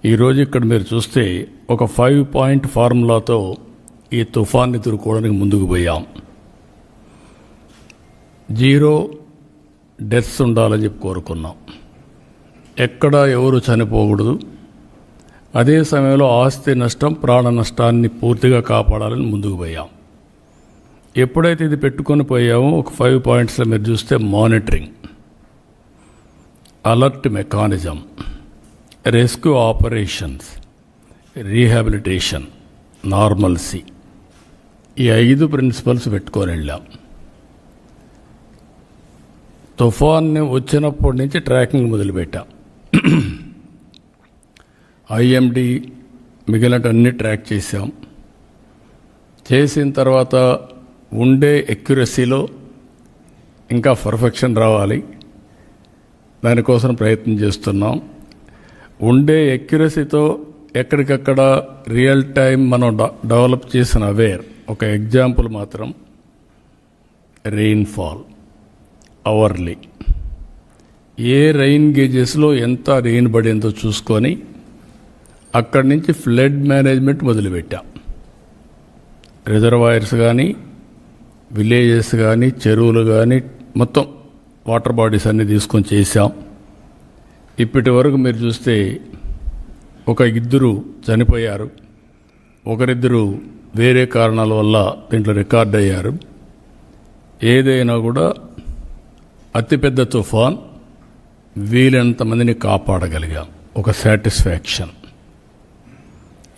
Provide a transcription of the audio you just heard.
ఈరోజు ఇక్కడ మీరు చూస్తే ఒక 5 పాయింట్ ఫార్ములాతో ఈ తుఫాన్ని ఎదుర్కోవడానికి ముందుకు పోయాం. 0 డెత్స్ ఉండాలని చెప్పి కోరుకున్నాం. ఎక్కడ ఎవరు చనిపోకూడదు. అదే సమయంలో ఆస్తి నష్టం, ప్రాణ నష్టాన్ని పూర్తిగా కాపాడాలని ముందుకు పోయాం. ఎప్పుడైతే ఇది పెట్టుకొని పోయామో ఒక 5 పాయింట్స్లో మీరు చూస్తే monitoring, alert mechanism, rescue operations, rehabilitation, normalcy, ఈ 5 ప్రిన్సిపల్స్ పెట్టుకొని వెళ్ళాం. తుఫాన్ని వచ్చినప్పటి నుంచి ట్రాకింగ్ మొదలుపెట్టాం. ఐఎండి మిగిలినవన్నీ ట్రాక్ చేసాం. చేసిన తర్వాత ఉండే ఎక్యురసీలో ఇంకా పర్ఫెక్షన్ రావాలి. దానికోసం ప్రయత్నం చేస్తున్నాం. ఉండే ఎక్యురసీతో ఎక్కడికక్కడ రియల్ టైం మనం డెవలప్ చేసిన అవేర్. ఒక ఎగ్జాంపుల్ మాత్రం రెయిన్ఫాల్ అవర్లీ, ఏ రెయిన్ గేజెస్లో ఎంత రెయిన్ పడిందో చూసుకొని అక్కడి నుంచి ఫ్లడ్ మేనేజ్మెంట్ మొదలుపెట్టాం. రిజర్వాయర్స్ కానీ, విలేజెస్ కానీ, చెరువులు కానీ, మొత్తం వాటర్ బాడీస్ అన్నీ తీసుకొని చేశాం. ఇప్పటి వరకు మీరు చూస్తే ఒక 2 చనిపోయారు, ఒకరిద్దరు వేరే కారణాల వల్ల దీంట్లో రికార్డ్ అయ్యారు. ఏదైనా కూడా అతిపెద్ద తుఫాన్ వీలైనంత మందిని కాపాడగలిగాం. ఒక సాటిస్ఫాక్షన్.